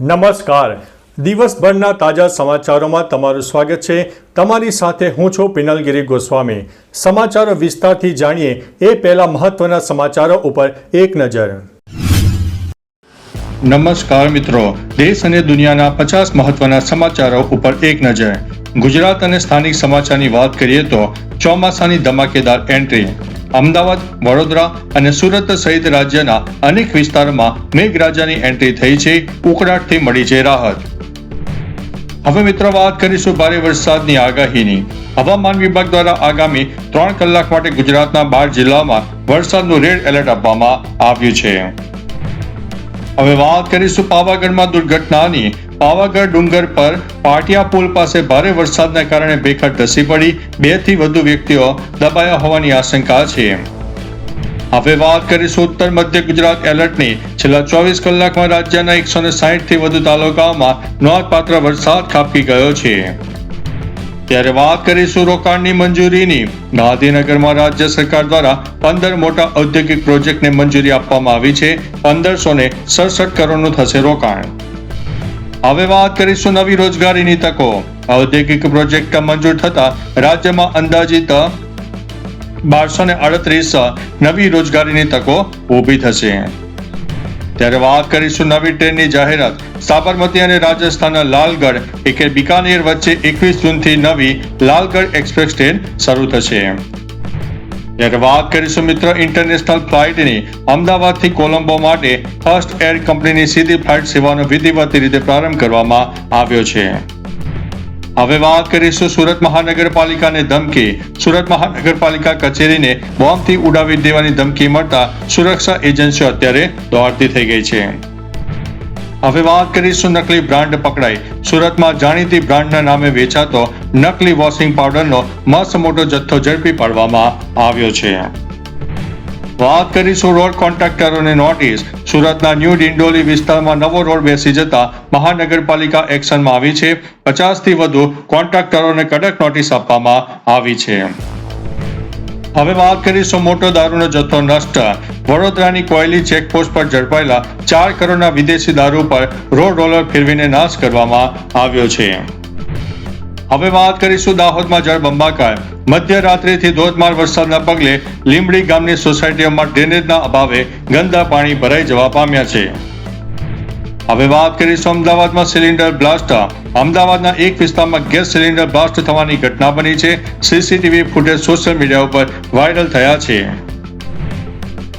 નમસ્કાર. દિવસભરના તાજા સમાચારોમાં તમારું સ્વાગત છે. તમારી સાથે હું છું પિનલગીરી ગોસ્વામી. સમાચારો વિસ્તારથી જાણીએ એ પહેલા મહત્વના સમાચારો ઉપર એક નજર. નમસ્કાર મિત્રો, દેશ અને દુનિયાના 50 મહત્વના સમાચારો ઉપર એક નજર. ગુજરાત અને સ્થાનિક સમાચારની વાત કરીએ તો ચોમાસાની ધમાકેદાર એન્ટ્રી. અમદાવાદ, વડોદરા અને સુરત સહિત રાજ્યના અનેક વિસ્તારોમાં મેઘરાજાની એન્ટ્રી થઈ છે. ઉકળાટથી મળી છે રાહત. હવે મિત્રો વાત કરીશું ભારે વરસાદની આગાહીની. હવામાન વિભાગ દ્વારા આગામી 3 કલાક માટે ગુજરાતના 12 જિલ્લામાં વરસાદનું રેડ એલર્ટ આપવામાં આવ્યું છે. હવે વાત કરીશું પાવાગઢમાં દુર્ઘટનાની. પાવાગઢ ડુંગર પર પાટિયા પુલ પાસે ભારે વરસાદના કારણે ભેખડ ધસી પડી. 2 થી વધુ વ્યક્તિઓ દબાયા હોવાની આશંકા છે. હવે વાત કરીશું ઉત્તર મધ્ય ગુજરાત એલર્ટની. છેલ્લા 24 કલાકમાં રાજ્યના 160 થી વધુ તાલુકાઓમાં નોંધપાત્ર વરસાદ ખાબકી ગયો છે. ત્યારે વાત કરીશું રોકાણની મંજૂરીની. ગાંધીનગરમાં રાજ્ય સરકાર દ્વારા 15 મોટા ઔદ્યોગિક પ્રોજેક્ટને મંજૂરી આપવામાં આવી છે. 1567 કરોડનું થશે રોકાણ. હવે વાત કરીશું નવી રોજગારીની તકો. ઔદ્યોગિક પ્રોજેક્ટ મંજૂર થતા રાજ્યમાં અંદાજિત 1238 નવી રોજગારીની તકો ઊભી થશે. ત્યારે વાત કરીશું નવી ટ્રેનની જાહેરાત. સાબરમતી અને રાજસ્થાનના લાલગઢ બિકાનેર વચ્ચે 21 જૂનથી નવી લાલગઢ એક્સપ્રેસ ટ્રેન શરૂ થશે. ત્યારે વાત કરીશું મિત્રો ઇન્ટરનેશનલ ફ્લાઇટની. અમદાવાદથી કોલંબો માટે ફર્સ્ટ એર કંપનીની સીધી ફ્લાઇટ સેવાનો વિધિવત રીતે પ્રારંભ કરવામાં આવ્યો છે. હવે વાત કરીશું સુરત મહાનગરપાલિકાને ધમકી. સુરત મહાનગરપાલિકા કચેરીને બોમ્બથી ઉડાવી દેવાની ધમકી મળતા સુરક્ષા એજન્સીઓ અત્યારે દોડતી થઈ ગઈ છે. હવે વાત કરીશું નકલી બ્રાન્ડ પકડાઈ. સુરતમાં જાણીતી બ્રાન્ડના નામે વેચાતો નકલી વોશિંગ પાવડરનો મસ્ત મોટો જથ્થો ઝડપી પાડવામાં આવ્યો છે. વાત કરીશું રોડ કોન્ટ્રાક્ટરોને નોટિસ. સુરતના ન્યૂ ડિંડોલી વિસ્તારમાં નવો રોડ બેસી જતા મહાનગરપાલિકા એક્શનમાં આવી છે. 50 થી વધુ કોન્ટ્રાક્ટરોને કડક નોટિસ આપવામાં આવી છે. હવે વાત કરીશું મોટો દારૂનો જથ્થો નષ્ટ. વડોદરાની કોયલી ચેકપોસ્ટ પર ઝડપાયેલા 4 કરોડના વિદેશી દારૂ પર રોડ રોલર ફેરવીને નાશ કરવામાં આવ્યો છે. હવે વાત કરીશું દાહોદમાં જળબંબાકાર. મધ્યરાત્રિથી ધોધમાર વરસાદના પગલે લીંબડી ગામની સોસાયટીઓમાં ડ્રેનેજના અભાવે ગંદા પાણી ભરાઈ જવા પામ્યા છે. હવે વાત કરીશું અમદાવાદમાં સિલિન્ડર બ્લાસ્ટ. અમદાવાદના એક વિસ્તારમાં ગેસ સિલિન્ડર બ્લાસ્ટ થવાની ઘટના બની છે. સીસીટીવી ફૂટેજ સોશિયલ મીડિયા ઉપર વાયરલ થયા છે.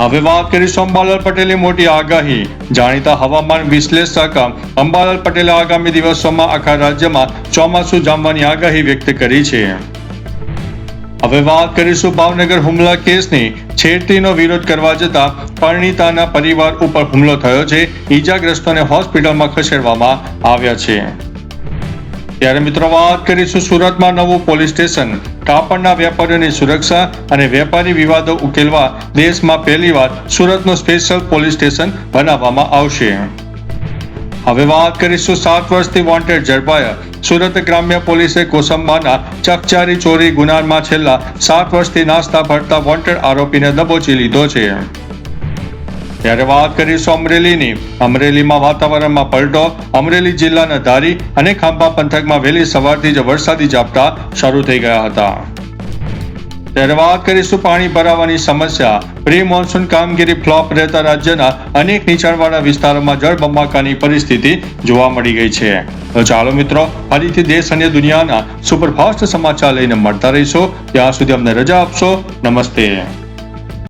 હવે વાત કરીશું અંબાલાલ પટેલની મોટી આગાહી. જાણીતા હવામાન વિશ્લેષક અંબાલાલ પટેલે આગામી દિવસોમાં આખા રાજ્યમાં ચોમાસું જામવાની આગાહી વ્યક્ત કરી છે. હવે વાત કરીશું ભાવનગર હુમલા કેસની. છેડતીનો વિરોધ કરવા જતા પરિણીતાના પરિવાર ઉપર હુમલો થયો છે. ઈજાગ્રસ્તોને હોસ્પિટલમાં ખસેડવામાં આવ્યા છે. ત્યારે મિત્રો વાત કરીશું સુરતમાં નવું પોલીસ સ્ટેશન. કાપડના વેપારીઓની સુરક્ષા અને વેપારી વિવાદો ઉકેલવા દેશમાં પહેલીવાર સુરતનું સ્પેશિયલ પોલીસ સ્ટેશન બનાવવામાં આવશે. હવે વાત કરીશું 7 વર્ષથી વોન્ટેડ ઝડપાયા. સુરત ગ્રામ્ય પોલીસે કોસંબાના ચકચારી ચોરી ગુનામાં છેલ્લા 7 વર્ષથી નાસ્તા ભરતા વોન્ટેડ આરોપીને દબોચી લીધો છે. ત્યારે વાત કરીશું અમરેલીની. અમરેલીમાં વાતાવરણમાં પલટો. અમરેલી જિલ્લાના ધારી અને ખાંભા પંથકમાં વહેલી સવારથી જ વરસાદી ઝાપટા શરૂ થઈ ગયા હતા. ત્યારે વાત કરીશું પાણી ભરાવાની સમસ્યા. પ્રી મોન્સૂન કામગીરી ફ્લોપ રહેતા રાજ્યના અનેક નીચાણવાળા વિસ્તારોમાં જળબંબાકારની પરિસ્થિતિ જોવા મળી ગઈ છે. તો ચાલો મિત્રો, ફરીથી દેશ અને દુનિયાના સુપરફાસ્ટ સમાચાર લઈને મળતા રહીશું. ત્યાં સુધી અમને રજા આપશો. નમસ્તે.